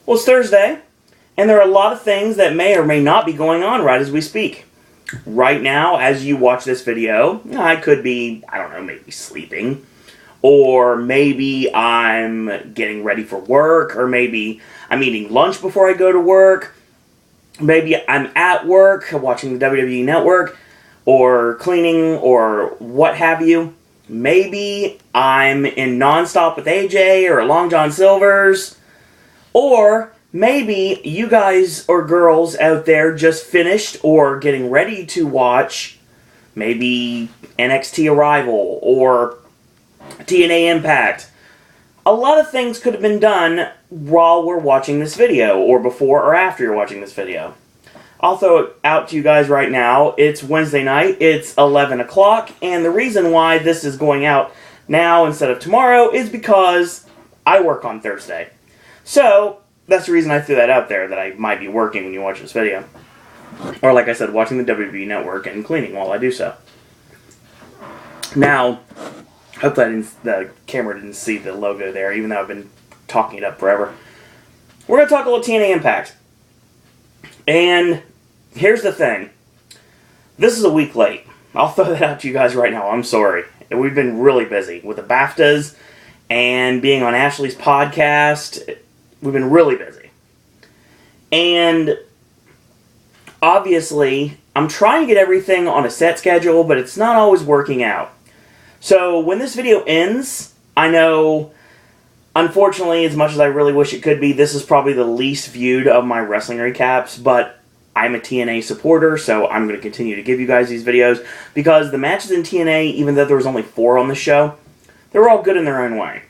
Well, it's Thursday, and there are a lot of things that may or may not be going on right as we speak. Right now, as you watch this video, I could be, I don't know, maybe sleeping, or maybe I'm getting ready for work, or maybe I'm eating lunch before I go to work, maybe I'm at work watching the WWE Network, or cleaning, or what have you. Maybe I'm in Nonstop with AJ, or Long John Silver's, or maybe you guys or girls out there just finished or getting ready to watch maybe NXT Arrival or TNA Impact. A lot of things could have been done while we're watching this video, or before or after you're watching this video. I'll throw it out to you guys right now. It's Wednesday night, it's 11 o'clock, and the reason why this is going out now instead of tomorrow is because I work on Thursday. So, that's the reason I threw that out there, that I might be working when you watch this video. Or like I said, watching the WWE Network and cleaning while I do so. Now, hopefully the camera didn't see the logo there, even though I've been talking it up forever. We're going to talk a little TNA Impact. And here's the thing. This is a week late. I'll throw that out to you guys right now. I'm sorry. We've been really busy with the BAFTAs and being on Ashley's podcast. We've been really busy. And obviously, I'm trying to get everything on a set schedule, but it's not always working out. So when this video ends, I know, unfortunately, as much as I really wish it could be, this is probably the least viewed of my wrestling recaps, but I'm a TNA supporter, so I'm going to continue to give you guys these videos, because the matches in TNA, even though there was only 4 on the show, they were all good in their own way.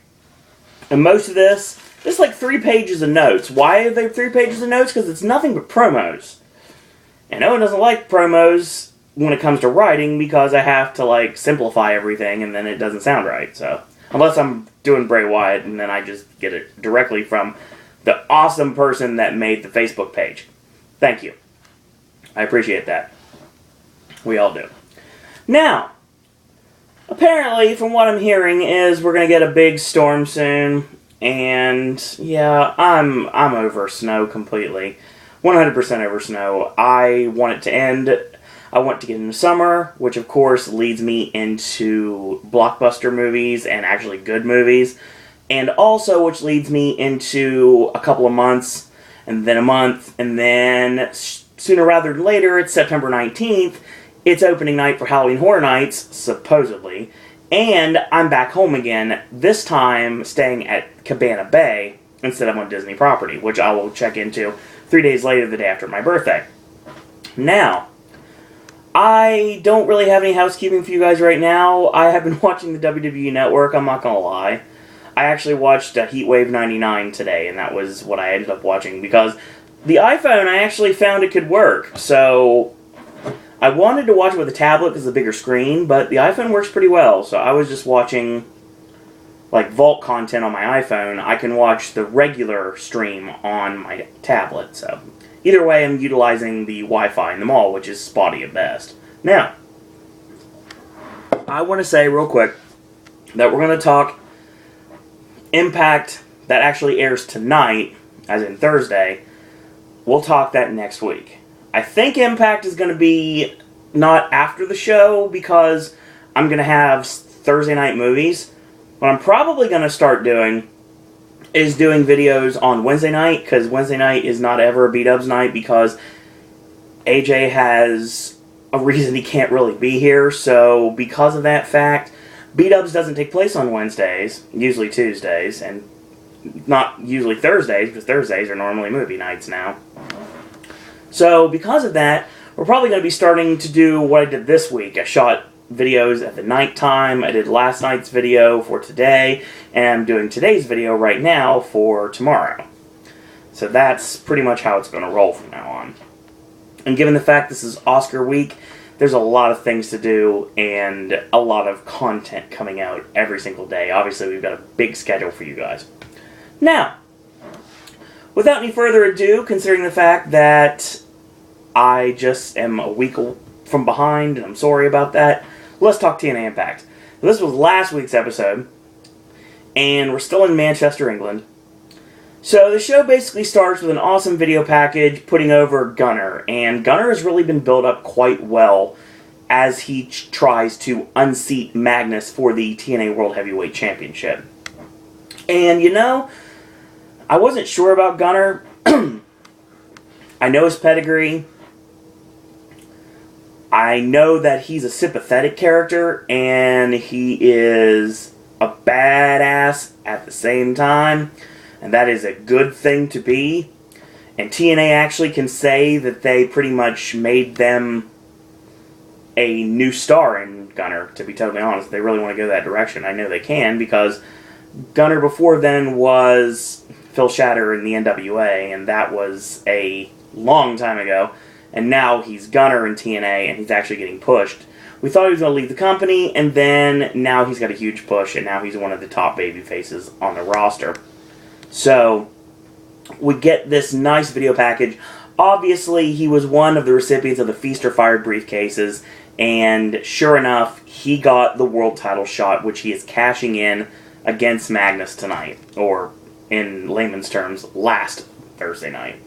And most of this is like 3 pages of notes. Why are they 3 pages of notes? Because it's nothing but promos. And Owen doesn't like promos when it comes to writing, because I have to, like, simplify everything, and then it doesn't sound right, so. Unless I'm doing Bray Wyatt, and then I just get it directly from the awesome person that made the Facebook page. Thank you. I appreciate that. We all do. Now, apparently, from what I'm hearing, is we're going to get a big storm soon. And, yeah, I'm over snow completely. 100% over snow. I want it to end. I want to get into summer, which of course leads me into blockbuster movies and actually good movies. And also which leads me into a couple of months, and then a month, and then sooner rather than later, it's September 19th. It's opening night for Halloween Horror Nights, supposedly. And I'm back home again, this time staying at Cabana Bay instead of on Disney property, which I will check into 3 days later, the day after my birthday. Now, I don't really have any housekeeping for you guys right now. I have been watching the WWE Network, I'm not gonna lie. I actually watched Heatwave 99 today, and that was what I ended up watching, because the iPhone, I actually found it could work. So, I wanted to watch it with a tablet because it's a bigger screen, but the iPhone works pretty well. So I was just watching, like, Vault content on my iPhone. I can watch the regular stream on my tablet, so either way, I'm utilizing the Wi-Fi in the mall, which is spotty at best. Now, I want to say real quick that we're going to talk Impact that actually airs tonight, as in Thursday. We'll talk that next week. I think Impact is going to be not after the show, because I'm going to have Thursday night movies. What I'm probably going to start doing is doing videos on Wednesday night, because Wednesday night is not ever a B-Dubs night, because AJ has a reason he can't really be here. So because of that fact, B-Dubs doesn't take place on Wednesdays, usually Tuesdays, and not usually Thursdays, because Thursdays are normally movie nights now. So because of that, we're probably going to be starting to do what I did this week. I shot videos at the night time. I did last night's video for today, and I'm doing today's video right now for tomorrow. So that's pretty much how it's going to roll from now on. And given the fact this is Oscar week, there's a lot of things to do and a lot of content coming out every single day. Obviously, we've got a big schedule for you guys. Now, without any further ado, considering the fact that I just am a week from behind, and I'm sorry about that, let's talk TNA Impact. This was last week's episode, and we're still in Manchester, England. So the show basically starts with an awesome video package putting over Gunner, and Gunner has really been built up quite well as he tries to unseat Magnus for the TNA World Heavyweight Championship. And you know, I wasn't sure about Gunner. I know his pedigree. I know that he's a sympathetic character, and he is a badass at the same time, and that is a good thing to be. And TNA actually can say that they pretty much made them a new star in Gunner, to be totally honest. If they really want to go that direction, I know they can, because Gunner before then was Phil Shatter in the NWA, and that was a long time ago. And now he's Gunner in TNA, and he's actually getting pushed. We thought he was going to leave the company, and then now he's got a huge push, and now he's one of the top baby faces on the roster. So, we get this nice video package. Obviously, he was one of the recipients of the Feast or Fired briefcases, and sure enough, he got the world title shot, which he is cashing in against Magnus tonight, or in layman's terms, last Thursday night.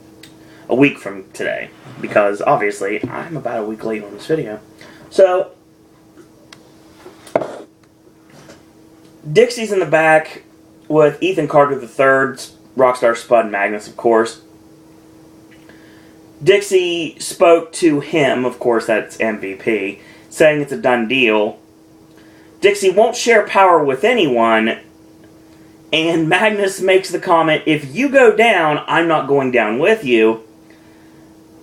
A week from today, because obviously I'm about a week late on this video. So, Dixie's in the back with Ethan Carter III, Rockstar Spud and Magnus, of course. Dixie spoke to him, of course that's MVP, saying it's a done deal. Dixie won't share power with anyone, and Magnus makes the comment, if you go down, I'm not going down with you.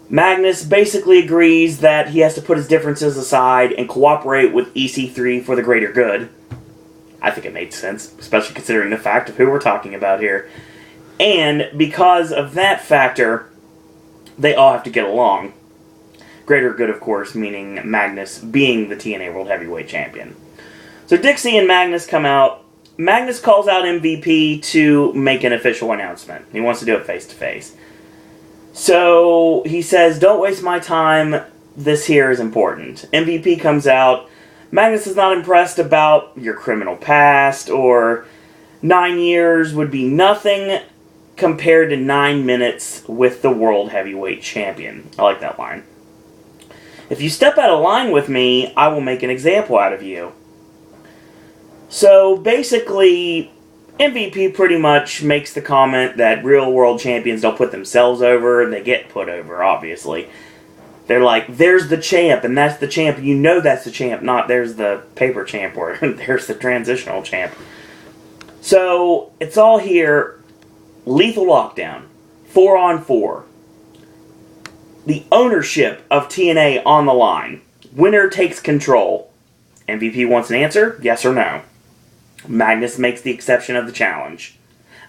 Magnus basically agrees that he has to put his differences aside and cooperate with EC3 for the greater good. I think it made sense, especially considering the fact of who we're talking about here. And because of that factor, they all have to get along. Greater good, of course, meaning Magnus being the TNA World Heavyweight Champion. So Dixie and Magnus come out. Magnus calls out MVP to make an official announcement. He wants to do it face-to-face. So he says, don't waste my time, this here is important. MVP comes out, Magnus is not impressed about your criminal past, or 9 years would be nothing compared to 9 minutes with the World Heavyweight Champion. I like that line. If you step out of line with me, I will make an example out of you. So basically, MVP pretty much makes the comment that real world champions don't put themselves over, they get put over, obviously. They're like, there's the champ, and that's the champ, you know that's the champ, not there's the paper champ, or there's the transitional champ. So, it's all here, lethal lockdown, 4-on-4. The ownership of TNA on the line. Winner takes control. MVP wants an answer, yes or no. Magnus makes the exception of the challenge.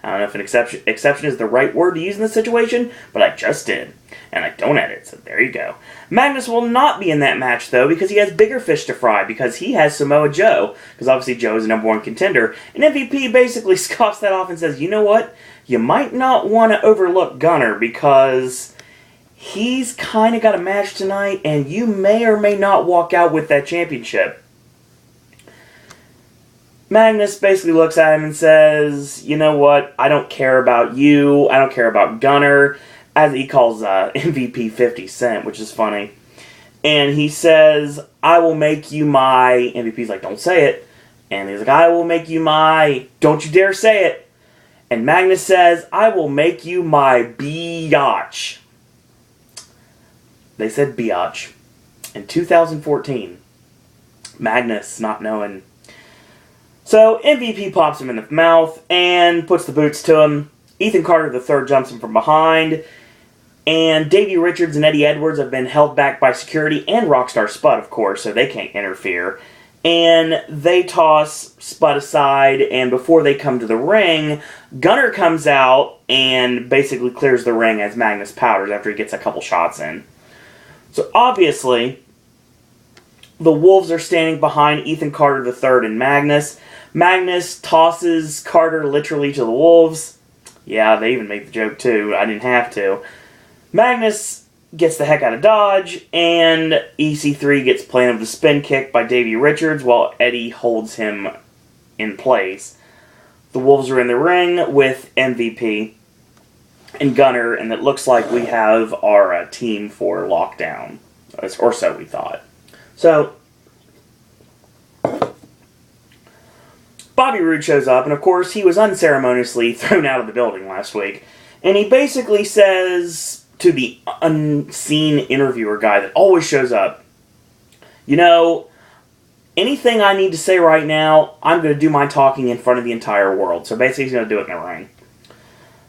I don't know if an exception is the right word to use in this situation, but I just did. And I don't edit, so there you go. Magnus will not be in that match, though, because he has bigger fish to fry, because he has Samoa Joe, because obviously Joe is the #1 contender, and MVP basically scoffs that off and says, you know what? You might not want to overlook Gunner, because he's kind of got a match tonight, and you may or may not walk out with that championship. Magnus basically looks at him and says, you know what, I don't care about you, I don't care about Gunner, as he calls MVP 50 Cent, which is funny. And he says, I will make you my, MVP's like, don't say it. And he's like, I will make you my, don't you dare say it. And Magnus says, I will make you my biatch. They said biatch. In 2014. Magnus not knowing. So, MVP pops him in the mouth and puts the boots to him. Ethan Carter III jumps him from behind. And Davey Richards and Eddie Edwards have been held back by security and Rockstar Spud, of course, so they can't interfere. And they toss Spud aside, and before they come to the ring, Gunner comes out and basically clears the ring as Magnus powders after he gets a couple shots in. So, obviously, the Wolves are standing behind Ethan Carter III and Magnus. Magnus tosses Carter literally to the Wolves. Yeah, they even made the joke too. I didn't have to. Magnus gets the heck out of Dodge, and EC3 gets planted with a spin kick by Davey Richards while Eddie holds him in place. The Wolves are in the ring with MVP. and Gunner, and it looks like we have our team for Lockdown. Or so we thought. So, Bobby Roode shows up, and of course, he was unceremoniously thrown out of the building last week. And he basically says to the unseen interviewer guy that always shows up, you know, anything I need to say right now, I'm going to do my talking in front of the entire world. So basically, he's going to do it in the ring.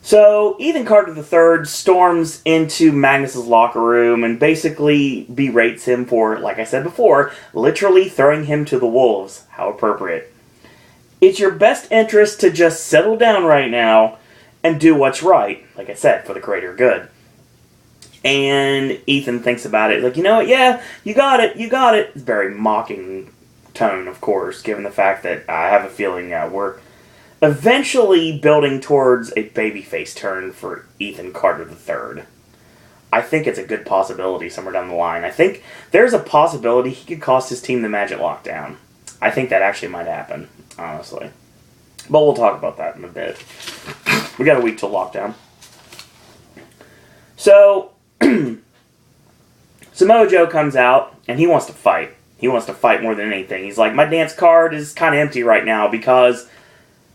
So, Ethan Carter III storms into Magnus's locker room and basically berates him for, like I said before, literally throwing him to the wolves. How appropriate. It's your best interest to just settle down right now and do what's right, like I said, for the greater good. And Ethan thinks about it, like, you know what, yeah, you got it. It's a very mocking tone, of course, given the fact that I have a feeling we're eventually building towards a babyface turn for Ethan Carter III. I think it's a good possibility somewhere down the line. I think there's a possibility he could cost his team the match at Lockdown. I think that actually might happen, honestly. But we'll talk about that in a bit. We got a week till Lockdown. So, Samoa Joe comes out, and he wants to fight. He wants to fight more than anything. He's like, my dance card is kind of empty right now because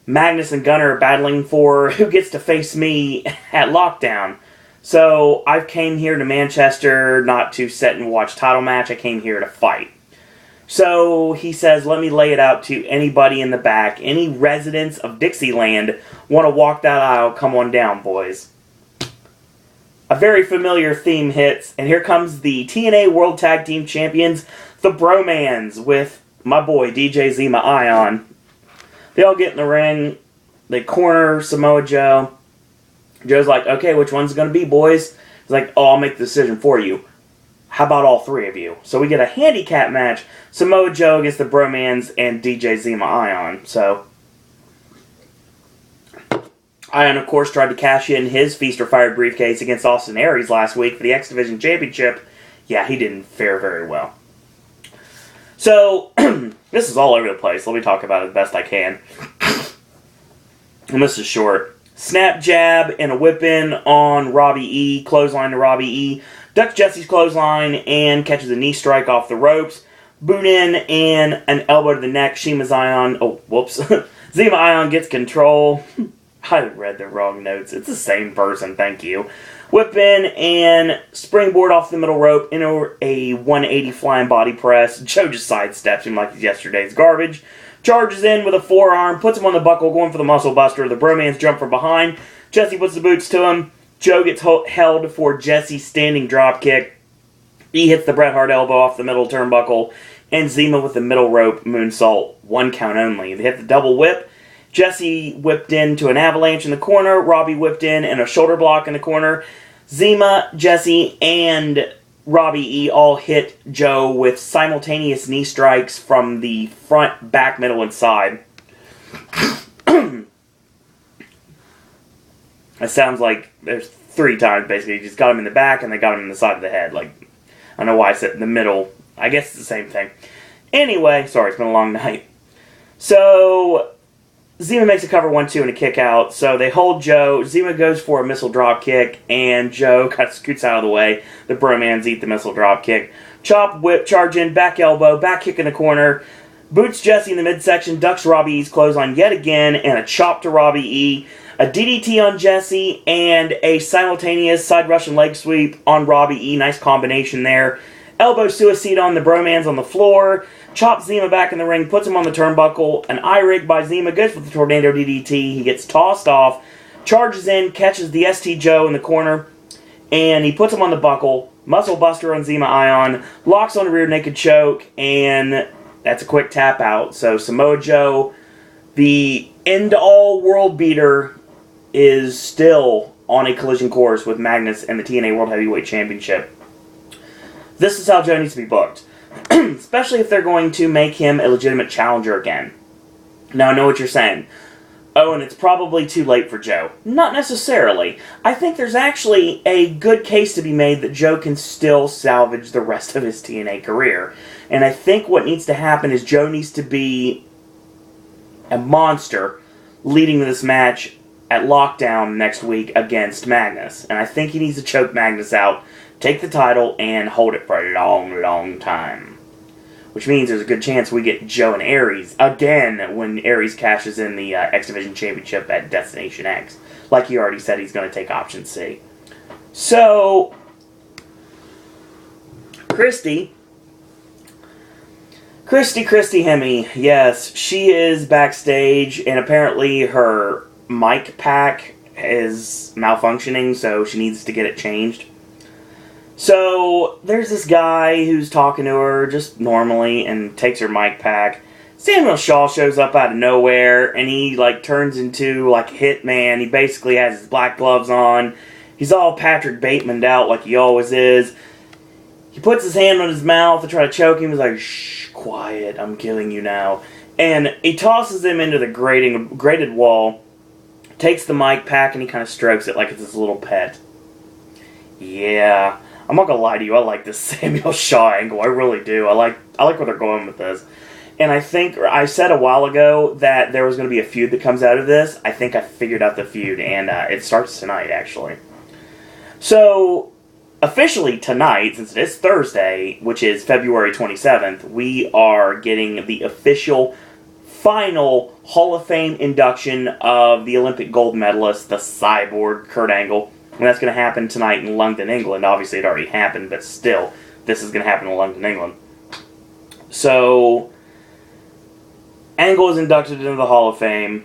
Magnus and Gunner are battling for who gets to face me at Lockdown. So I came here to Manchester not to sit and watch title match. I came here to fight. So he says, let me lay it out to anybody in the back. Any residents of Dixieland want to walk that aisle, come on down, boys. A very familiar theme hits, and here comes the TNA World Tag Team Champions, the Bromans, with my boy DJ Zima Ion. They all get in the ring. They corner Samoa Joe. Joe's like, okay, which one's going to be, boys? He's like, oh, I'll make the decision for you. How about all three of you? So we get a handicap match. Samoa Joe against the Bromans and DJ Zima Ion. So, Ion, of course, tried to cash in his Feast or Fire briefcase against Austin Aries last week for the X Division Championship. Yeah, he didn't fare very well. So, this is all over the place. Let me talk about it the best I can. And this is short. Snap jab and a whip-in on Robbie E. Clothesline to Robbie E. Ducks Jesse's clothesline and catches a knee strike off the ropes. Boot in and an elbow to the neck. Shima Zion. Oh, whoops. Zima Ion gets control. I read the wrong notes. It's the same person. Thank you. Whip in and springboard off the middle rope into a 180 flying body press. Joe just sidesteps him like yesterday's garbage. Charges in with a forearm, puts him on the buckle, going for the muscle buster. The Bromans jump from behind. Jesse puts the boots to him. Joe gets held for Jesse's standing drop kick. He hits the Bret Hart elbow off the middle turnbuckle. And Zima with the middle rope moonsault. 1 count only. They hit the double whip. Jesse whipped into an avalanche in the corner. Robbie whipped in and a shoulder block in the corner. Zima, Jesse, and Robbie E. all hit Joe with simultaneous knee strikes from the front, back, middle, and side. It sounds like there's 3 times, basically. You just got him in the back, and they got him in the side of the head. Like, I don't know why I said in the middle. I guess it's the same thing. Anyway, sorry, it's been a long night. So, Zima makes a cover 1-2 and a kick out. So they hold Joe. Zima goes for a missile drop kick, and Joe kind of scoots out of the way. The Bromans eat the missile drop kick. Chop, whip, charge in, back elbow, back kick in the corner. Boots Jesse in the midsection, ducks Robbie E.'s clothesline yet again, and a chop to Robbie E. A DDT on Jesse, and a simultaneous side Russian leg sweep on Robbie E. Nice combination there. Elbow suicide on the Bromans on the floor. Chops Zima back in the ring, puts him on the turnbuckle. An eye rig by Zima, goes for the tornado DDT. He gets tossed off, charges in, catches the ST Joe in the corner, and he puts him on the buckle. Muscle buster on Zima Ion, locks on a rear naked choke, and that's a quick tap out. So Samoa Joe, the end-all world beater, is still on a collision course with Magnus and the TNA World Heavyweight Championship. This is how Joe needs to be booked. Especially if they're going to make him a legitimate challenger again. Now, I know what you're saying. Oh, and it's probably too late for Joe. Not necessarily. I think there's actually a good case to be made that Joe can still salvage the rest of his TNA career. And I think what needs to happen is Joe needs to be a monster leading to this match at Lockdown next week against Magnus. And I think he needs to choke Magnus out, take the title, and hold it for a long, long time. Which means there's a good chance we get Joe and Aries again when Aries cashes in the X Division Championship at Destination X. Like he already said, he's going to take option C. So, Christy Hemme, yes, she is backstage, and apparently her mic pack is malfunctioning, so she needs to get it changed. So, there's this guy who's talking to her just normally and takes her mic pack. Samuel Shaw shows up out of nowhere, and he, turns into, a hitman. He basically has his black gloves on. He's all Patrick Bateman'd out like he always is. He puts his hand on his mouth to try to choke him. He's like, shh, quiet, I'm killing you now. And he tosses him into the grated wall, takes the mic pack, and he kind of strokes it like it's his little pet. Yeah, I'm not gonna lie to you, I like this Samuel Shaw angle, I really do. I like where they're going with this. And I think, I said a while ago that there was going to be a feud that comes out of this. I think I figured out the feud, and it starts tonight, actually. So, officially tonight, since it is Thursday, which is February 27th, we are getting the official, final Hall of Fame induction of the Olympic gold medalist, the Cyborg, Kurt Angle. And that's going to happen tonight in London, England. Obviously, it already happened, but still, this is going to happen in London, England. So, Angle is inducted into the Hall of Fame,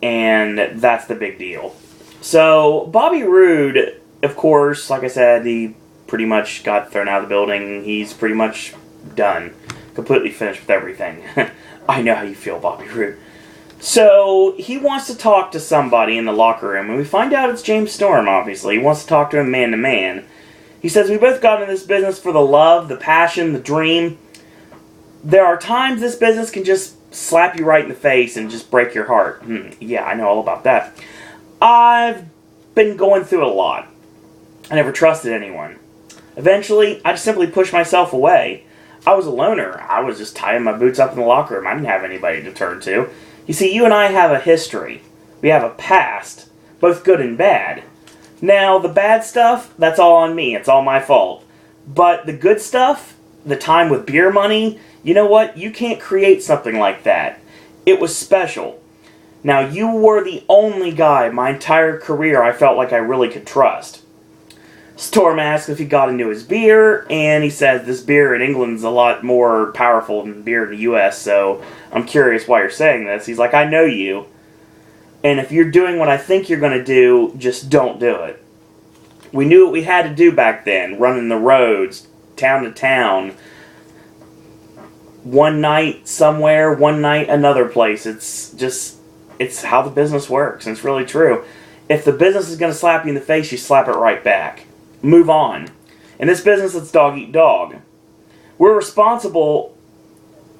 and that's the big deal. So, Bobby Roode, of course, like I said, he pretty much got thrown out of the building. He's pretty much done. Completely finished with everything. I know how you feel, Bobby Roode. So, he wants to talk to somebody in the locker room, and we find out it's James Storm, obviously. He wants to talk to him man to man. He says, we both got into this business for the love, the passion, the dream. There are times this business can just slap you right in the face and just break your heart. Yeah, I know all about that. I've been going through a lot. I never trusted anyone. Eventually, I just simply pushed myself away. I was a loner. I was just tying my boots up in the locker room. I didn't have anybody to turn to. You see, you and I have a history. We have a past, both good and bad. Now, the bad stuff, that's all on me. It's all my fault. But the good stuff, the time with beer money, you know what? You can't create something like that. It was special. Now, you were the only guy my entire career I felt like I really could trust. Storm asks if he got into his beer, and he says this beer in England's a lot more powerful than beer in the US, so I'm curious why you're saying this. He's like, I know you, and if you're doing what I think you're going to do, just don't do it. We knew what we had to do back then, running the roads, town to town, one night somewhere, one night another place. It's how the business works, and it's really true. If the business is going to slap you in the face, you slap it right back. Move on. In this business, it's dog eat dog. We're responsible...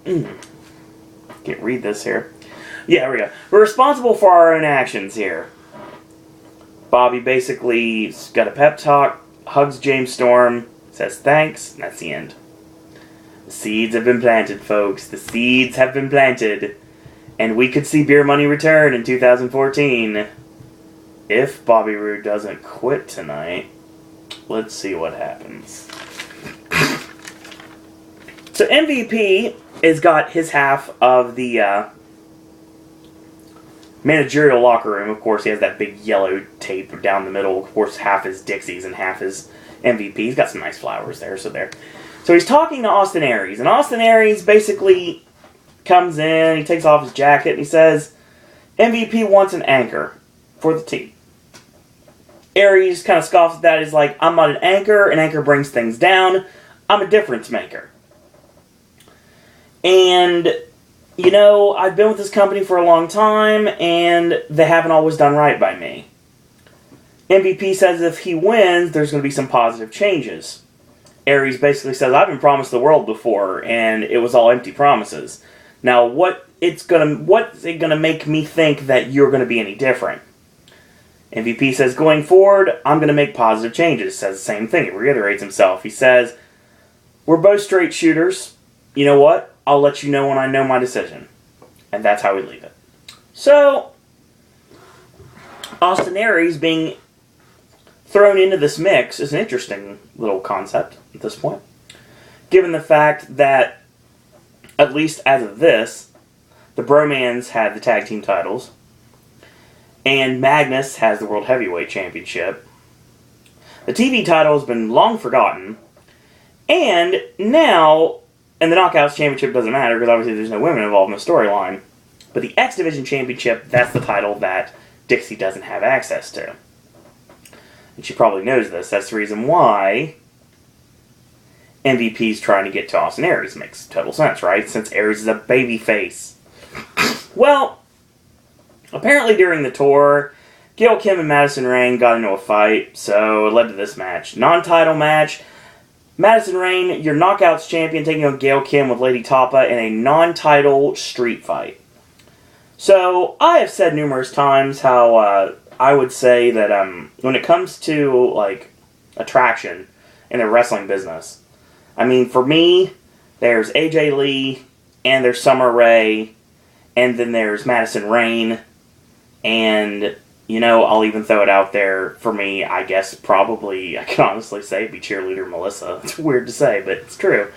Can't read this here. Yeah, here we go. We're responsible for our own actions here. Bobby basically got a pep talk, hugs James Storm, says thanks, and that's the end. The seeds have been planted, folks. The seeds have been planted. And we could see Beer Money return in 2014. If Bobby Roode doesn't quit tonight. Let's see what happens. So MVP has got his half of the managerial locker room. Of course, he has that big yellow tape down the middle. Of course, half is Dixie's and half is MVP. He's got some nice flowers there, so there. So he's talking to Austin Aries, and Austin Aries basically comes in, he takes off his jacket, and he says, MVP wants an anchor for the team. Aries kind of scoffs at that. He's like, I'm not an anchor brings things down, I'm a difference maker. And, you know, I've been with this company for a long time, and they haven't always done right by me. MVP says if he wins, there's going to be some positive changes. Aries basically says, I've been promised the world before, and it was all empty promises. Now, what's it gonna make me think that you're going to be any different? MVP says, going forward, I'm going to make positive changes. Says the same thing. He reiterates himself. He says, we're both straight shooters. You know what? I'll let you know when I know my decision. And that's how we leave it. So, Austin Aries being thrown into this mix is an interesting little concept at this point, given the fact that, at least as of this, the Bromans had the tag team titles, and Magnus has the World Heavyweight Championship. The TV title has been long forgotten, and now, and the Knockouts Championship doesn't matter because obviously there's no women involved in the storyline, but the X Division Championship, that's the title that Dixie doesn't have access to. And she probably knows this. That's the reason why MVP's trying to get to Austin Aries. Makes total sense, right? Since Aries is a babyface. Well, apparently during the tour, Gail Kim and Madison Rayne got into a fight, so it led to this match. Non-title match. Madison Rayne, your Knockouts champion, taking on Gail Kim with Lady Tapa in a non-title street fight. So, I have said numerous times how I would say that when it comes to, like, attraction in the wrestling business, I mean, for me, there's AJ Lee, and there's Summer Rae, and then there's Madison Rayne, and, you know, I'll even throw it out there, for me, I guess probably, I can honestly say, it'd be cheerleader Melissa. It's weird to say, but it's true.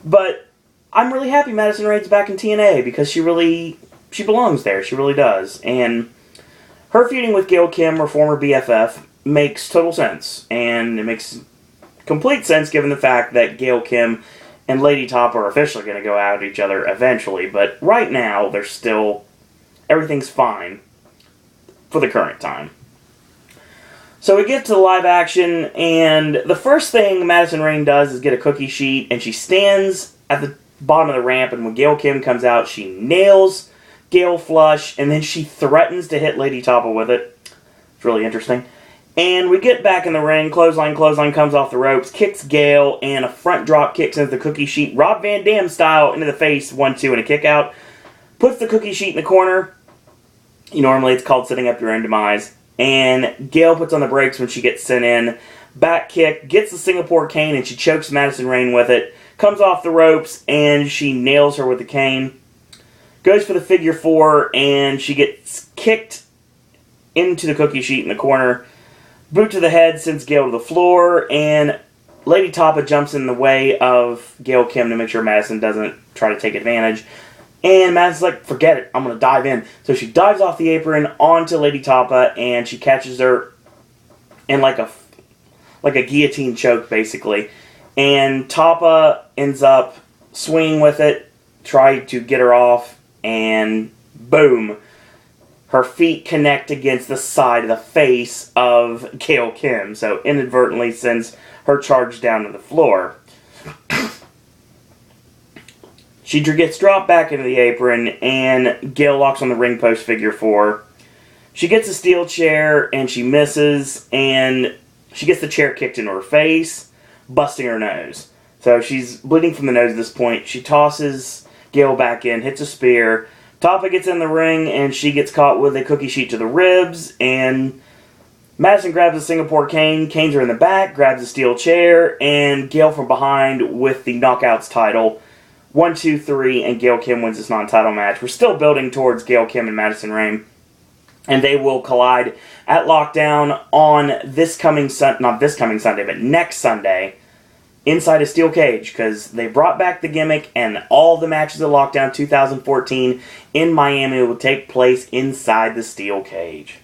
But I'm really happy Madison Rayne's back in TNA, because she belongs there, she really does, and her feuding with Gail Kim, her former BFF, makes total sense, and it makes complete sense given the fact that Gail Kim and Lady Top are officially going to go out at each other eventually, but right now, they're still, everything's fine for the current time. So we get to the live action, and the first thing Madison Rayne does is get a cookie sheet, and she stands at the bottom of the ramp, and when Gail Kim comes out, she nails Gail flush, and then she threatens to hit Lady Tapa with it. It's really interesting. And we get back in the ring, clothesline comes off the ropes, kicks Gail, and a front drop kicks into the cookie sheet, Rob Van Dam style, into the face, 1-2, and a kick out. Puts the cookie sheet in the corner. Normally it's called setting up your own demise. And Gail puts on the brakes when she gets sent in. Back kick, gets the Singapore cane, and she chokes Madison Rayne with it. Comes off the ropes, and she nails her with the cane. Goes for the figure 4, and she gets kicked into the cookie sheet in the corner. Boot to the head sends Gail to the floor, and Lady Tapa jumps in the way of Gail Kim to make sure Madison doesn't try to take advantage. And Madison's like, forget it, I'm going to dive in. So she dives off the apron onto Lady Tapa, and she catches her in like a guillotine choke, basically. And Tapa ends up swinging with it, trying to get her off, and boom, her feet connect against the side of the face of Gail Kim, so inadvertently sends her charge down to the floor. She gets dropped back into the apron, and Gail locks on the ring post figure 4. She gets a steel chair, and she misses, and she gets the chair kicked into her face, busting her nose. So she's bleeding from the nose at this point. She tosses Gail back in, hits a spear. Tapa gets in the ring, and she gets caught with a cookie sheet to the ribs, and Madison grabs a Singapore cane, canes her in the back, grabs a steel chair, and Gail from behind with the Knockouts title. 1, 2, 3, and Gail Kim wins this non-title match. We're still building towards Gail Kim and Madison Rayne, and they will collide at Lockdown on not this coming Sunday, but next Sunday, inside a steel cage, because they brought back the gimmick, and all the matches at Lockdown 2014 in Miami will take place inside the steel cage.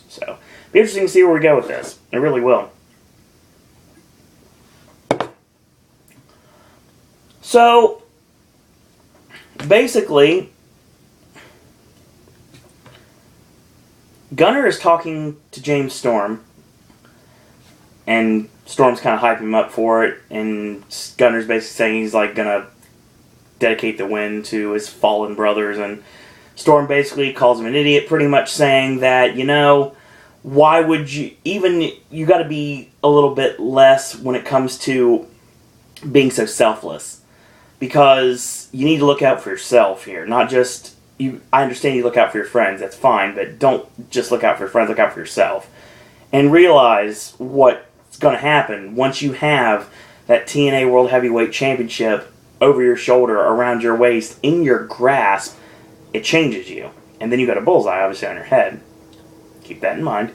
So, it'll be interesting to see where we go with this. It really will. So, basically, Gunner is talking to James Storm, and Storm's kind of hyping him up for it, and Gunner's basically saying he's like gonna dedicate the win to his fallen brothers, and Storm basically calls him an idiot, pretty much saying that, why would you gotta be a little bit less when it comes to being so selfless, because you need to look out for yourself here, not just you. I understand you look out for your friends, that's fine, but don't just look out for your friends, look out for yourself, and realize what's going to happen once you have that TNA World Heavyweight Championship over your shoulder, around your waist, in your grasp. It changes you, and then you got a bullseye obviously on your head. keep that in mind.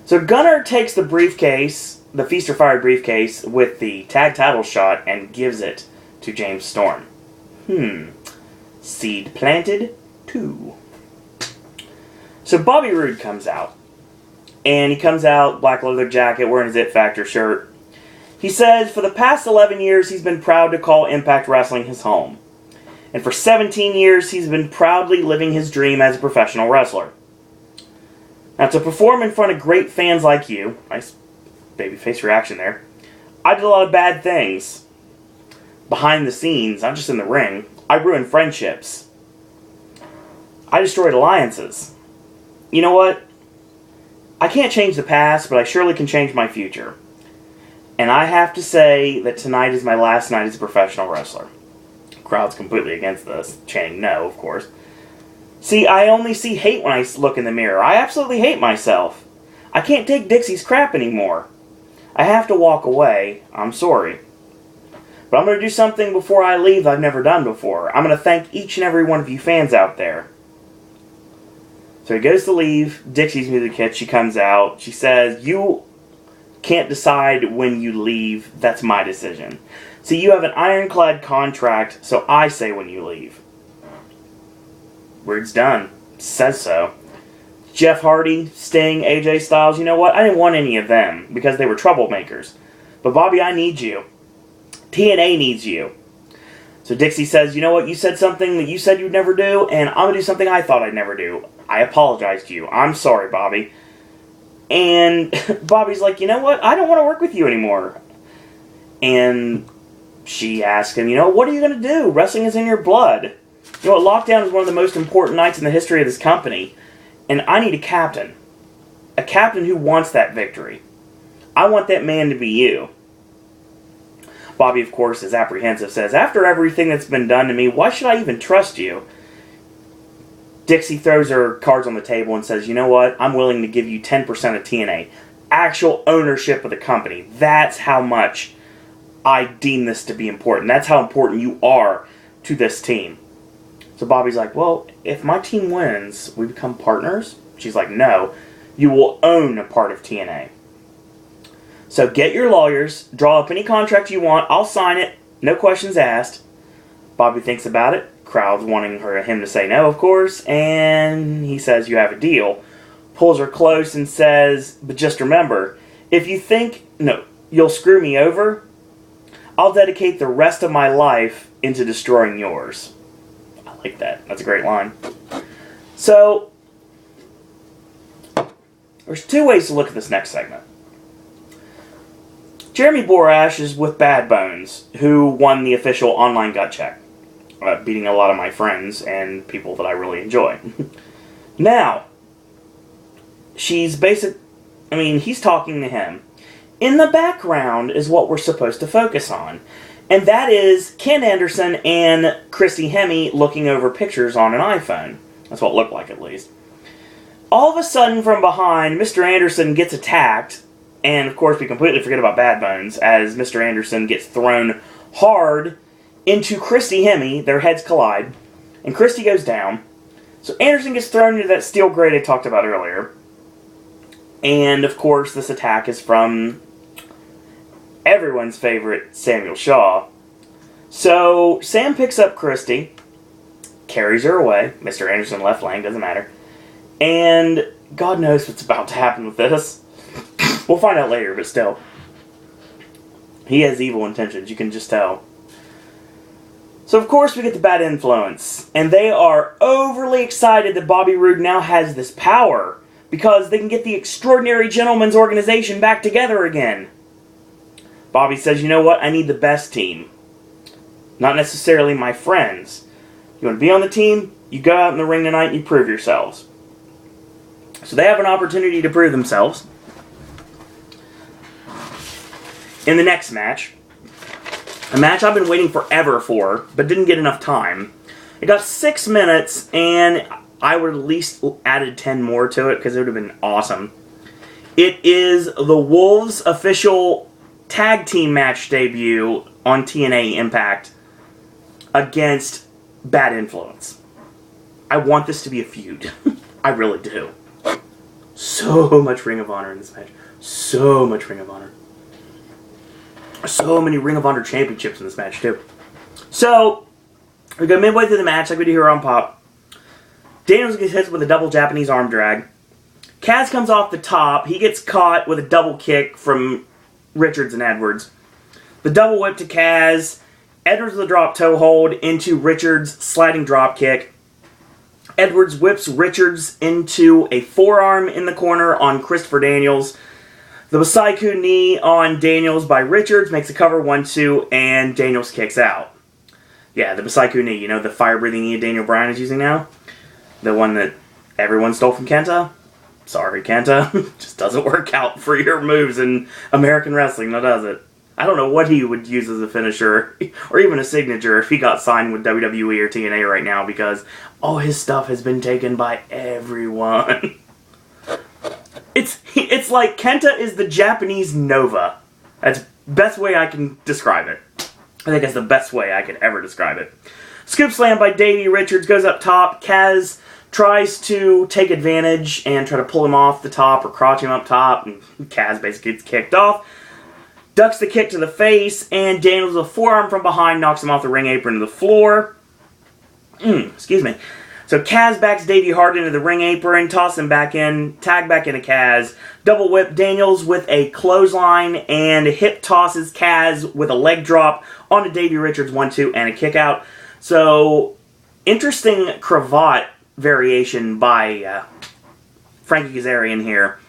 So Gunner takes the briefcase, the Feast or Fire briefcase, with the tag title shot and gives it to James Storm. Seed planted, 2. So Bobby Roode comes out. And he comes out, black leather jacket, wearing his It Factor shirt. He says, for the past 11 years, he's been proud to call Impact Wrestling his home. And for 17 years, he's been proudly living his dream as a professional wrestler. Now, to perform in front of great fans like you, nice babyface reaction there, I did a lot of bad things. Behind the scenes, not just in the ring, I ruined friendships. I destroyed alliances. You know what? I can't change the past, but I surely can change my future. And I have to say that tonight is my last night as a professional wrestler. Crowd's completely against this, chanting no, of course. See, I only see hate when I look in the mirror. I absolutely hate myself. I can't take Dixie's crap anymore. I have to walk away. I'm sorry. But I'm going to do something before I leave that I've never done before. I'm going to thank each and every one of you fans out there. So he goes to leave. Dixie's music hits. She comes out. She says, you can't decide when you leave. That's my decision. See, you have an ironclad contract, so I say when you leave. Word's done. Says so. Jeff Hardy, Sting, AJ Styles, you know what? I didn't want any of them because they were troublemakers. But Bobby, I need you. TNA needs you. So Dixie says, you know what? You said something that you said you'd never do, and I'm going to do something I thought I'd never do. I apologize to you. I'm sorry, Bobby. And Bobby's like, you know what? I don't want to work with you anymore. And she asks him, you know, what are you going to do? Wrestling is in your blood. You know what? Lockdown is one of the most important nights in the history of this company. And I need a captain. A captain who wants that victory. I want that man to be you. Bobby, of course, is apprehensive, says, after everything that's been done to me, why should I even trust you? Dixie throws her cards on the table and says, you know what? I'm willing to give you 10% of TNA. Actual ownership of the company. That's how much I deem this to be important. That's how important you are to this team. So Bobby's like, well, if my team wins, we become partners? She's like, no. You will own a part of TNA. So get your lawyers, draw up any contract you want, I'll sign it, no questions asked. Bobby thinks about it, crowd's wanting him to say no, of course, and he says, you have a deal. Pulls her close and says, but just remember, if you think, no, you'll screw me over, I'll dedicate the rest of my life into destroying yours. I like that, that's a great line. So, there's 2 ways to look at this next segment. Jeremy Borash is with Bad Bones, who won the official online gut check, beating a lot of my friends and people that I really enjoy. Now, he's talking to him. In the background is what we're supposed to focus on, and that is Ken Anderson and Christy Hemme looking over pictures on an iPhone. That's what it looked like, at least. All of a sudden, from behind, Mr. Anderson gets attacked. And, of course, we completely forget about Bad Bones as Mr. Anderson gets thrown hard into Christy Hemme. Their heads collide. And Christy goes down. So Anderson gets thrown into that steel grate I talked about earlier. And, of course, this attack is from everyone's favorite Samuel Shaw. So Sam picks up Christy, carries her away. Mr. Anderson left lane, doesn't matter. And God knows what's about to happen with this. We'll find out later, but still. He has evil intentions, you can just tell. So, of course, we get the Bad Influence. And they are overly excited that Bobby Roode now has this power. Because they can get the Extraordinary Gentlemen's Organization back together again. Bobby says, you know what? I need the best team. Not necessarily my friends. You want to be on the team? You go out in the ring tonight and you prove yourselves. So they have an opportunity to prove themselves. In the next match, a match I've been waiting forever for, but didn't get enough time. It got 6 minutes, and I would at least added 10 more to it, because it would have been awesome. It is the Wolves official tag team match debut on TNA Impact against Bad Influence. I want this to be a feud. I really do. So much Ring of Honor in this match. So much Ring of Honor. So many Ring of Honor championships in this match, too. So, we go midway through the match, like we do here on Pop. Daniels gets hit with a double Japanese arm drag. Kaz comes off the top. He gets caught with a double kick from Richards and Edwards. The double whip to Kaz. Edwards with a drop toe hold into Richards' sliding drop kick. Edwards whips Richards into a forearm in the corner on Christopher Daniels. The Basaiku knee on Daniels by Richards makes a cover 1-2, and Daniels kicks out. Yeah, the Basaiku knee, you know, the fire-breathing knee Daniel Bryan is using now? The one that everyone stole from Kenta? Sorry, Kenta. Just doesn't work out for your moves in American wrestling, no does it? I don't know what he would use as a finisher, or even a signature, if he got signed with WWE or TNA right now, because all his stuff has been taken by everyone. It's like Kenta is the Japanese Nova. That's the best way I can describe it. I think that's the best way I could ever describe it. Scoop slam by Davey Richards goes up top. Kaz tries to take advantage and try to pull him off the top or crotch him up top, and Kaz basically gets kicked off. Ducks the kick to the face, and Daniels with a forearm from behind knocks him off the ring apron to the floor. Excuse me. So Kaz backs Davey hard into the ring apron, toss him back in, tag back into Kaz, double whip Daniels with a clothesline, and hip tosses Kaz with a leg drop onto Davey Richards 1-2 and a kick out. So, interesting cravat variation by Frankie Kazarian here.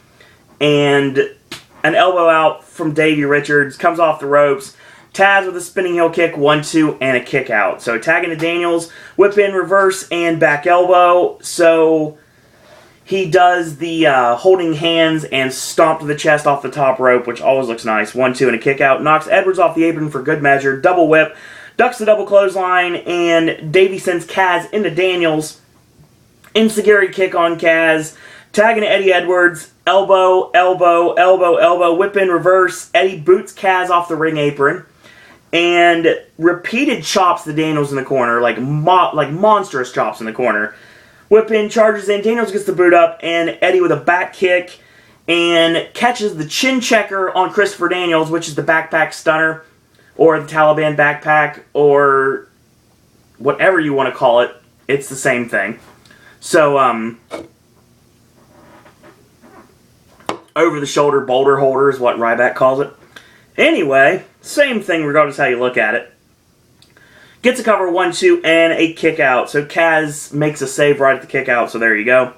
And an elbow out from Davey Richards, comes off the ropes. Taz with a spinning heel kick, 1-2, and a kick out. So tagging to Daniels, whip in, reverse, and back elbow. So he does the holding hands and stomp to the chest off the top rope, which always looks nice. 1-2, and a kick out. Knocks Edwards off the apron for good measure. Double whip, ducks the double clothesline, and Davey sends Kaz into Daniels. Enziguri kick on Kaz. Tagging to Eddie Edwards. Elbow, elbow, elbow, elbow. Whip in, reverse. Eddie boots Kaz off the ring apron. And repeated chops to Daniels in the corner. Like monstrous chops in the corner. Whip in, charges in. Daniels gets the boot up. And Eddie with a back kick. And catches the chin checker on Christopher Daniels, which is the backpack stunner. Or the Taliban backpack. Or whatever you want to call it. It's the same thing. So, over-the-shoulder boulder holder is what Ryback calls it. Anyway, same thing regardless how you look at it. Gets a cover 1-2 and a kick out. So Kaz makes a save right at the kick out, so there you go.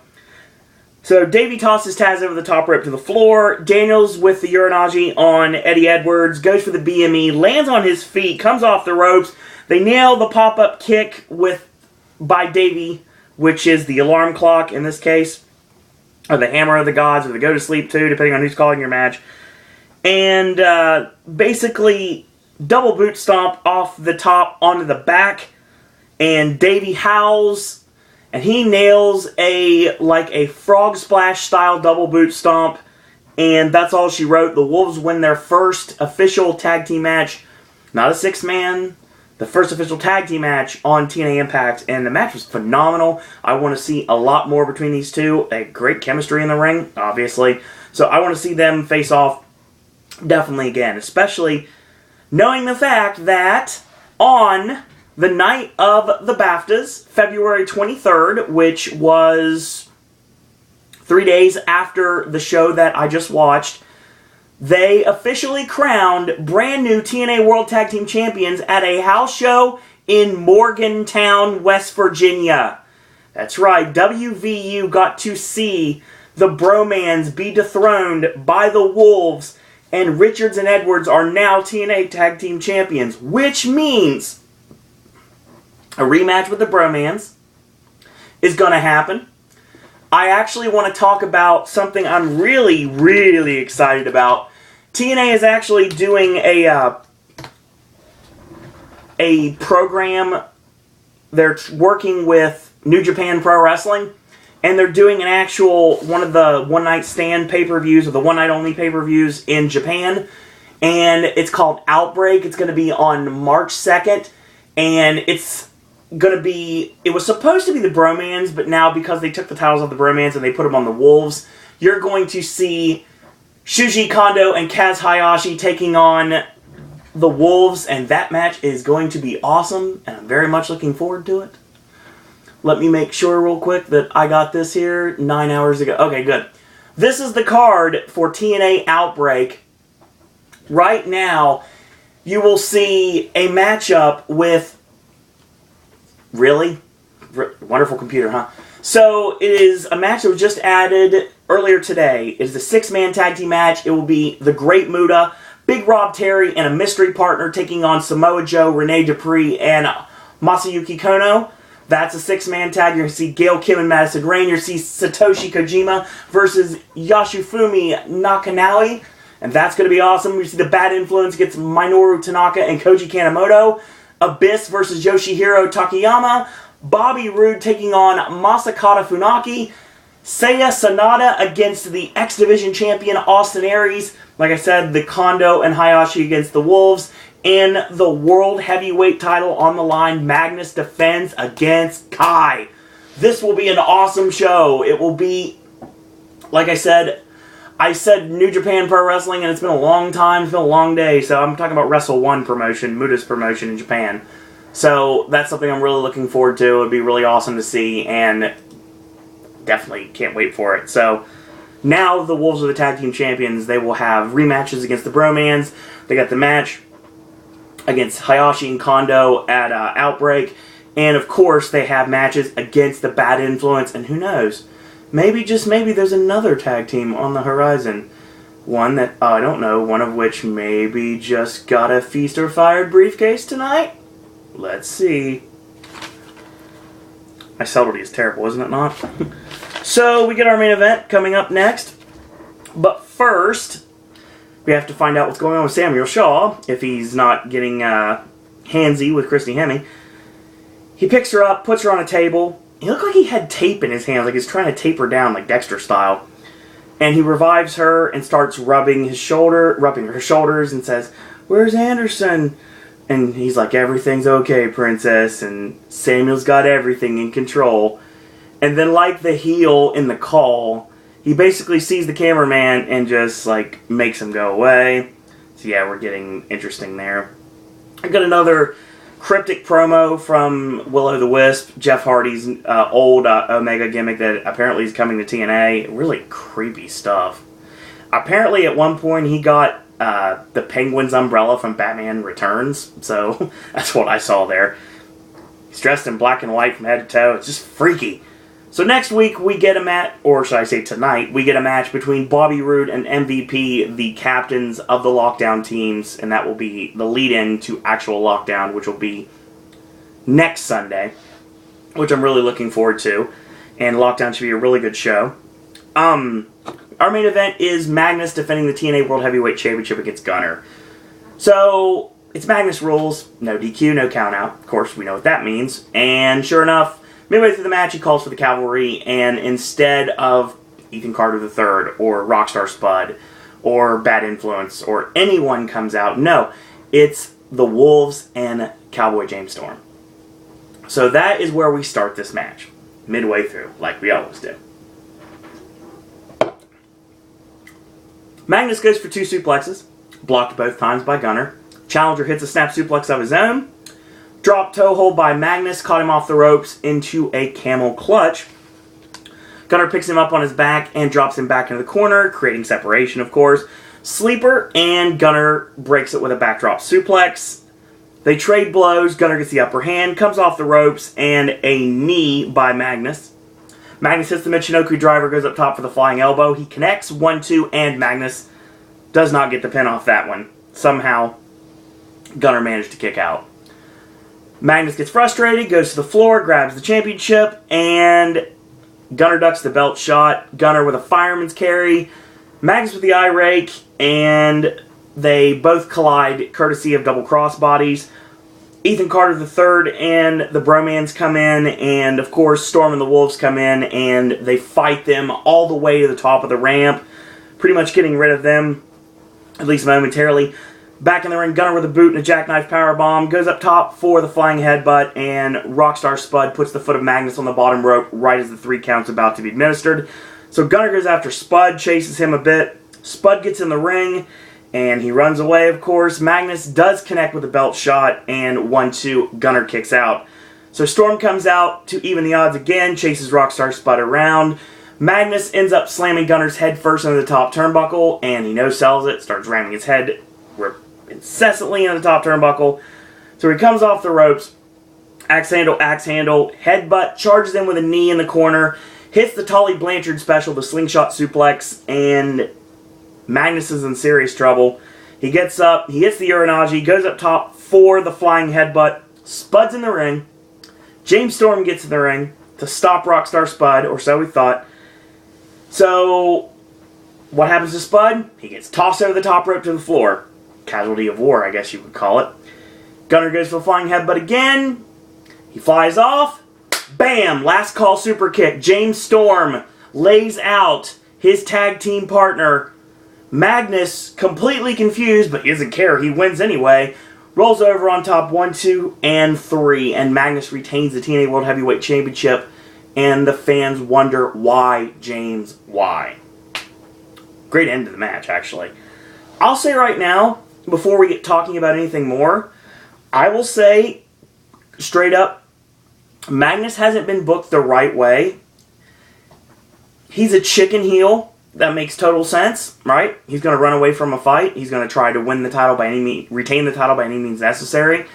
So Davey tosses Taz over the top rope to the floor. Daniels with the Uranagi on Eddie Edwards. Goes for the BME, lands on his feet, comes off the ropes. They nail the pop-up kick by Davey, which is the alarm clock in this case. Or the Hammer of the Gods, or the Go to Sleep too, depending on who's calling your match. And basically, double boot stomp off the top onto the back. And Davey howls, and he nails a frog splash style double boot stomp. And that's all she wrote. The Wolves win their first official tag team match. Not a 6-man. The first official tag team match on TNA Impact, and the match was phenomenal. I want to see a lot more between these two. A great chemistry in the ring, obviously. So I want to see them face off definitely again, especially knowing the fact that on the night of the BAFTAs, February 23rd, which was 3 days after the show that I just watched, they officially crowned brand new TNA World Tag Team Champions at a house show in Morgantown, West Virginia. That's right, WVU got to see the Bromans be dethroned by the Wolves, and Richards and Edwards are now TNA Tag Team Champions, which means a rematch with the Bromans is going to happen. I actually want to talk about something I'm really, really excited about. TNA is actually doing a program. They're working with New Japan Pro Wrestling, and they're doing an actual one of the one-night stand pay-per-views, or the one-night-only pay-per-views in Japan, and it's called Outbreak. It's going to be on March 2nd, and it's going to be, it was supposed to be the Bromans, but now because they took the titles off the Bromans and they put them on the Wolves, you're going to see Shuji Kondo and Kaz Hayashi taking on the Wolves, and that match is going to be awesome, and I'm very much looking forward to it. Let me make sure real quick that I got this here 9 hours ago. Okay, good. This is the card for TNA Outbreak. Right now, you will see a matchup with... Really? Wonderful computer, huh? So, it is a match that was just added earlier today. It is a 6-man tag team match. It will be the Great Muta, Big Rob Terry, and a mystery partner taking on Samoa Joe, Rene Dupree, and Masayuki Kono. That's a 6-man tag. You're going to see Gail Kim and Madison Rayne. You're going to see Satoshi Kojima versus Yashifumi Nakanawi. And that's going to be awesome. We see the Bad Influence against Minoru Tanaka and Koji Kanemoto. Abyss versus Yoshihiro Takayama. Bobby Roode taking on Masakata Funaki. Seiya Sanada against the X Division champion Austin Aries. Like I said, the Kondo and Hayashi against the Wolves. And the World Heavyweight title on the line, Magnus defends against Kai. This will be an awesome show. It will be, like I said New Japan Pro Wrestling, and it's been a long time, it's been a long day, so I'm talking about Wrestle One promotion, Muta's promotion in Japan. So that's something I'm really looking forward to. It would be really awesome to see, and definitely can't wait for it. So now the Wolves are the tag team champions. They will have rematches against the Bromans. They got the match against Hayashi and Kondo at Outbreak. And of course, they have matches against the Bad Influence. And who knows? Maybe, just maybe, there's another tag team on the horizon. One that, I don't know, one of which maybe just got a Feast or Fired briefcase tonight? Let's see. My subtlety is terrible, isn't it not? So, we get our main event coming up next. But first, we have to find out what's going on with Samuel Shaw, if he's not getting handsy with Christy Hemme. He picks her up, puts her on a table. He looked like he had tape in his hands, like he's trying to tape her down, like Dexter style. And he revives her and starts rubbing her shoulders, and says, "Where's Anderson?" And he's like, "Everything's okay, princess." And Samuel's got everything in control. And then, like the heel in the call, he basically sees the cameraman and just, like, makes him go away. So yeah, we're getting interesting there. I got another cryptic promo from Will-O-the-Wisp, Jeff Hardy's old Omega gimmick that apparently is coming to TNA. Really creepy stuff. Apparently at one point he got the Penguin's umbrella from Batman Returns, so that's what I saw there. He's dressed in black and white from head to toe. It's just freaky. So next week we get a match, or should I say tonight, we get a match between Bobby Roode and MVP, the captains of the Lockdown teams, and that will be the lead-in to actual Lockdown, which will be next Sunday, which I'm really looking forward to, and Lockdown should be a really good show. Our main event is Magnus defending the TNA World Heavyweight Championship against Gunner. So, it's Magnus rules, no DQ, no countout. Of course, we know what that means, and sure enough, midway through the match, he calls for the Cavalry, and instead of Ethan Carter III, or Rockstar Spud, or Bad Influence, or anyone comes out, no, it's the Wolves and Cowboy James Storm. So that is where we start this match, midway through, like we always do. Magnus goes for 2 suplexes, blocked both times by Gunner. Challenger hits a snap suplex of his own. Drop toe hold by Magnus, caught him off the ropes into a camel clutch. Gunner picks him up on his back and drops him back into the corner, creating separation, of course. Sleeper, and Gunner breaks it with a backdrop suplex. They trade blows. Gunner gets the upper hand, comes off the ropes, and a knee by Magnus. Magnus hits the Michinoku driver, goes up top for the flying elbow. He connects 1-2, and Magnus does not get the pin off that one. Somehow, Gunner managed to kick out. Magnus gets frustrated, goes to the floor, grabs the championship, and Gunner ducks the belt shot. Gunner with a fireman's carry, Magnus with the eye rake, and they both collide courtesy of double crossbodies. Ethan Carter III and the Bromans come in, and of course Storm and the Wolves come in, and they fight them all the way to the top of the ramp, pretty much getting rid of them, at least momentarily. Back in the ring, Gunner with a boot and a jackknife powerbomb, goes up top for the flying headbutt, and Rockstar Spud puts the foot of Magnus on the bottom rope right as the 3 count's about to be administered. So Gunner goes after Spud, chases him a bit. Spud gets in the ring, and he runs away, of course. Magnus does connect with a belt shot, and 1-2, Gunner kicks out. So Storm comes out to even the odds again, chases Rockstar Spud around. Magnus ends up slamming Gunner's head first into the top turnbuckle, and he no-sells it, starts ramming his head incessantly into the top turnbuckle. So he comes off the ropes, axe handle, headbutt, charges in with a knee in the corner, hits the Tully Blanchard special, the slingshot suplex, and Magnus is in serious trouble. He gets up, he hits the Uranagi, goes up top for the flying headbutt, Spud's in the ring. James Storm gets in the ring to stop Rockstar Spud, or so we thought. So, what happens to Spud? He gets tossed over the top rope to the floor. Casualty of war, I guess you would call it. Gunner goes for the flying headbutt again. He flies off. Bam! Last call super kick. James Storm lays out his tag team partner. Magnus, completely confused, but he doesn't care. He wins anyway. Rolls over on top 1, 2, and 3, and Magnus retains the TNA World Heavyweight Championship, and the fans wonder why, James, why? Great end to the match, actually. I'll say right now, before we get talking about anything more, I will say, straight up, Magnus hasn't been booked the right way. He's a chicken heel. That makes total sense, right? He's going to run away from a fight. He's going to try to win the title by any means, retain the title by any means necessary.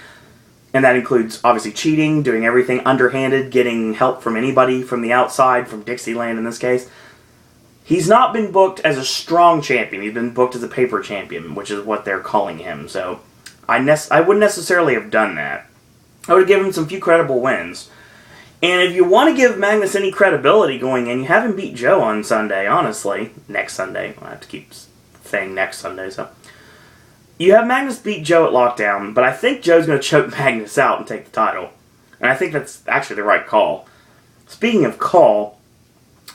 And that includes, obviously, cheating, doing everything underhanded, getting help from anybody from the outside, from Dixieland in this case. He's not been booked as a strong champion. He's been booked as a paper champion, which is what they're calling him. So I wouldn't necessarily have done that. I would have given him some few credible wins. And if you want to give Magnus any credibility going in, you have him beat Joe on Sunday, honestly. Next Sunday. I have to keep saying next Sunday, so. You have Magnus beat Joe at Lockdown, but I think Joe's going to choke Magnus out and take the title. And I think that's actually the right call. Speaking of call,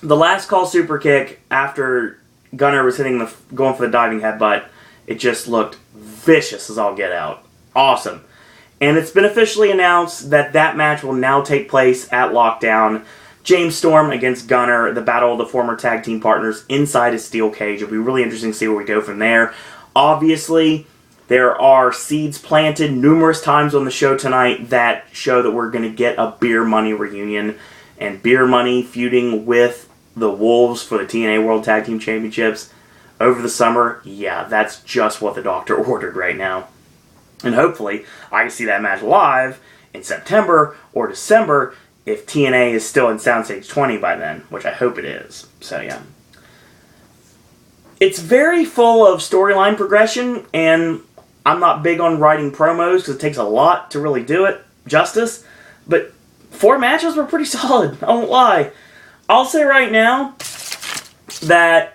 the last call super kick after Gunner was going for the diving headbutt, it just looked vicious as all get out. Awesome. And it's been officially announced that that match will now take place at Lockdown. James Storm against Gunner, the battle of the former tag team partners inside a steel cage. It'll be really interesting to see where we go from there. Obviously, there are seeds planted numerous times on the show tonight that show that we're going to get a Beer Money reunion. And Beer Money feuding with the Wolves for the TNA World Tag Team Championships over the summer. Yeah, that's just what the doctor ordered right now. And hopefully, I can see that match live in September or December if TNA is still in Soundstage 20 by then, which I hope it is. So, yeah. It's very full of storyline progression, and I'm not big on writing promos because it takes a lot to really do it justice. But 4 matches were pretty solid, I won't lie. I'll say right now that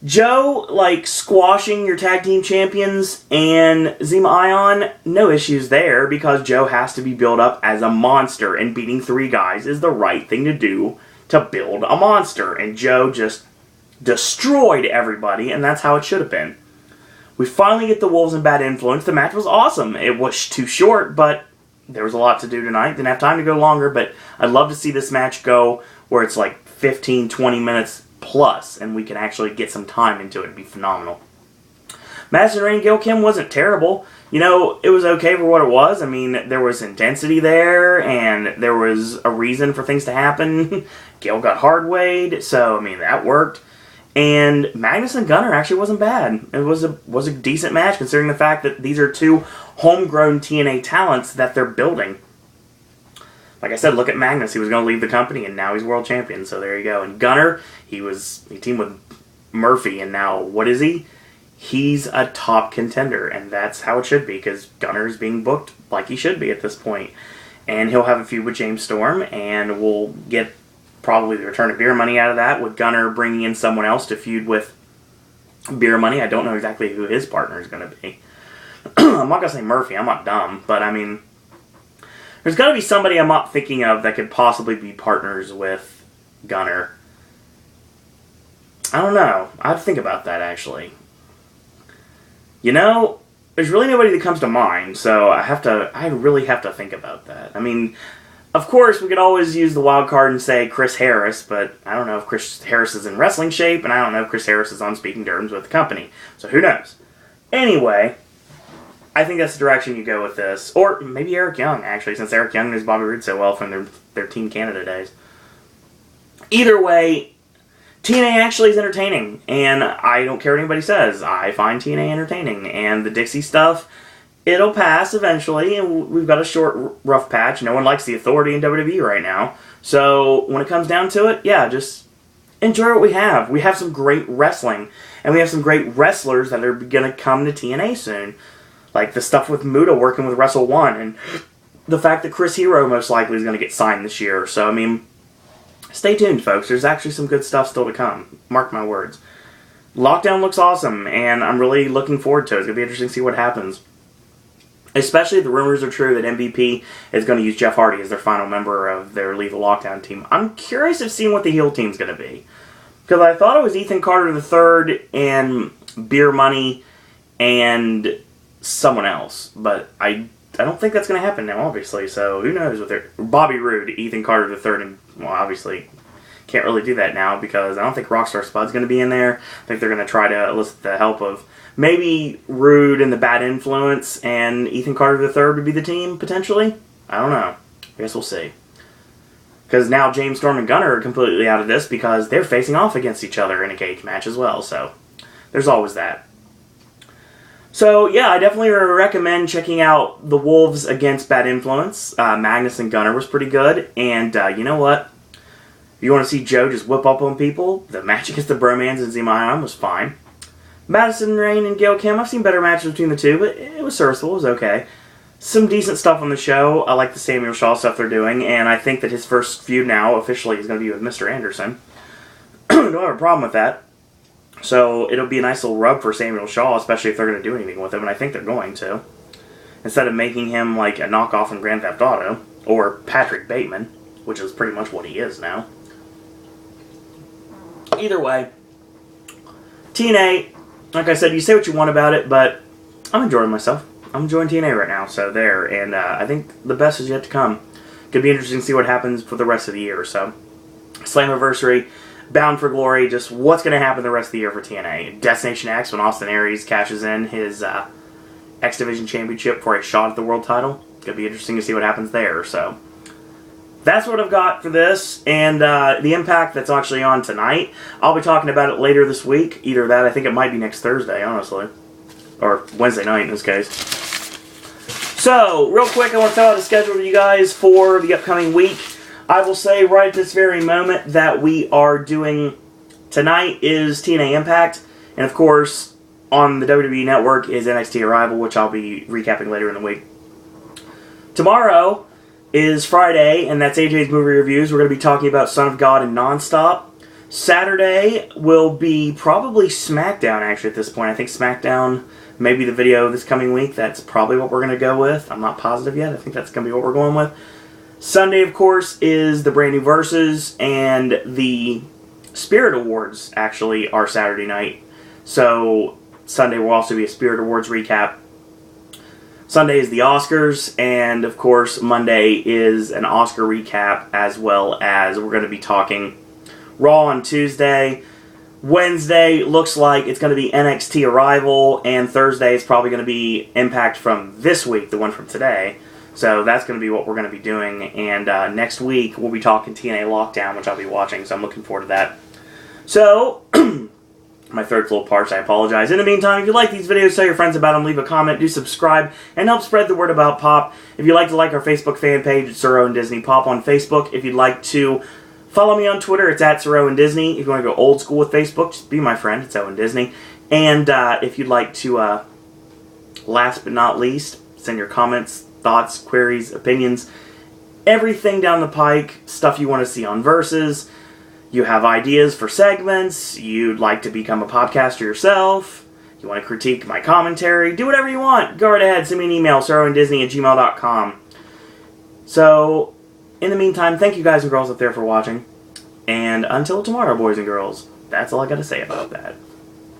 Joe, squashing your tag team champions and Zema Ion, no issues there, because Joe has to be built up as a monster, and beating 3 guys is the right thing to do to build a monster. And Joe just destroyed everybody, and that's how it should have been. We finally get the Wolves and Bad Influence. The match was awesome. It was too short, but there was a lot to do tonight. Didn't have time to go longer, but I'd love to see this match go where it's 15, 20 minutes plus, and we can actually get some time into it. It'd be phenomenal. Madison Rain Gil Kim wasn't terrible. You know, it was okay for what it was. I mean, there was intensity there, and there was a reason for things to happen. Gil got hard weighed, so, I mean, that worked. And Magnus and Gunner actually wasn't bad. It was a decent match, considering the fact that these are 2 homegrown TNA talents that they're building. Like I said, look at Magnus. He was going to leave the company, and now he's world champion. So there you go. And Gunner, he teamed with Murphy, and now what is he? He's a top contender, and that's how it should be, because Gunner is being booked like he should be at this point. And he'll have a feud with James Storm, and we'll get probably the return of Beer Money out of that, with Gunner bringing in someone else to feud with Beer Money. I don't know exactly who his partner is going to be. I'm not going to say Murphy. I'm not dumb, but I mean, there's got to be somebody I'm not thinking of that could possibly be partners with Gunner. I don't know. I have to think about that, actually. You know, there's really nobody that comes to mind, so I really have to think about that. I mean, Of course, we could always use the wild card and say Chris Harris, but I don't know if Chris Harris is in wrestling shape, and I don't know if Chris Harris is on speaking terms with the company. So who knows? Anyway, I think that's the direction you go with this. Or maybe Eric Young, actually, since Eric Young knows Bobby Roode so well from their Team Canada days. Either way, TNA actually is entertaining, and I don't care what anybody says. I find TNA entertaining, and the Dixie stuff, it'll pass eventually, and we've got a short, rough patch. No one likes the Authority in WWE right now. So when it comes down to it, yeah, just enjoy what we have. We have some great wrestling, and we have some great wrestlers that are going to come to TNA soon. Like the stuff with Muta working with Wrestle One, and the fact that Chris Hero most likely is going to get signed this year. So, I mean, stay tuned, folks. There's actually some good stuff still to come. Mark my words. Lockdown looks awesome, and I'm really looking forward to it. It's going to be interesting to see what happens. Especially if the rumors are true that MVP is going to use Jeff Hardy as their final member of their Leave the Lockdown team. I'm curious of seeing what the heel team's going to be. Because I thought it was Ethan Carter III and Beer Money and someone else. But I don't think that's going to happen now, obviously. So who knows what they're... Bobby Roode, Ethan Carter III, and... Well, obviously... Can't really do that now because I don't think Rockstar Spud's going to be in there. I think they're going to try to elicit the help of maybe Rude and the Bad Influence and Ethan Carter III would be the team, potentially. I don't know. I guess we'll see. Because now James Storm and Gunner are completely out of this because they're facing off against each other in a cage match as well. So there's always that. So yeah, I definitely recommend checking out the Wolves against Bad Influence. Magnus and Gunner was pretty good. And you know what? If you want to see Joe just whip up on people, the match against the Bromans and Zemayan was fine. Madison Rain and Gail Kim, I've seen better matches between the two, but it was serviceable, it was okay. Some decent stuff on the show. I like the Samuel Shaw stuff they're doing, and I think that his first feud now officially is going to be with Mr. Anderson. Don't have a problem with that. So it'll be a nice little rub for Samuel Shaw, especially if they're going to do anything with him, and I think they're going to. Instead of making him like a knockoff in Grand Theft Auto, or Patrick Bateman, which is pretty much what he is now. Either way, TNA, like I said, you say what you want about it, but I'm enjoying myself. I'm enjoying TNA right now, so there. And I think the best is yet to come. Could be interesting to see what happens for the rest of the year. So, Slammiversary, Bound for Glory, just what's going to happen the rest of the year for TNA. Destination X, when Austin Aries cashes in his X Division Championship for a shot at the world title. Could be interesting to see what happens there, so... That's what I've got for this, and the Impact that's actually on tonight. I'll be talking about it later this week. Either that, I think it might be next Thursday, honestly. Or Wednesday night, in this case. So, real quick, I want to tell out the schedule to you guys for the upcoming week. I will say right at this very moment that we are doing... Tonight is TNA Impact, and of course, on the WWE Network is NXT Arrival, which I'll be recapping later in the week. Tomorrow is Friday, and that's AJ's movie reviews. We're going to be talking about Son of God and Nonstop. Saturday will be probably SmackDown, actually, at this point. I think SmackDown may be the video this coming week. That's probably what we're going to go with. I'm not positive yet. I think that's going to be what we're going with. Sunday, of course, is the brand new Versus, and the Spirit Awards, actually, are Saturday night. So, Sunday will also be a Spirit Awards recap. Sunday is the Oscars, and of course Monday is an Oscar recap, as well as we're going to be talking Raw on Tuesday. Wednesday looks like it's going to be NXT Arrival, and Thursday is probably going to be Impact from this week, the one from today. So that's going to be what we're going to be doing, and next week we'll be talking TNA Lockdown, which I'll be watching, so I'm looking forward to that. So... My throat's a little parched, I apologize. In the meantime, if you like these videos, tell your friends about them, leave a comment, do subscribe, and help spread the word about Pop. If you'd like to like our Facebook fan page, it's Sir Owen Disney Pop on Facebook. If you'd like to follow me on Twitter, it's at Sir Owen Disney. If you want to go old school with Facebook, just be my friend, it's Owen Disney. And if you'd like to, last but not least, send your comments, thoughts, queries, opinions, everything down the pike, stuff you want to see on Versus. You have ideas for segments, you'd like to become a podcaster yourself, you want to critique my commentary, do whatever you want. Go right ahead, send me an email, sirowendisney@gmail.com. So, in the meantime, thank you guys and girls up there for watching. And until tomorrow, boys and girls, that's all I got to say about that.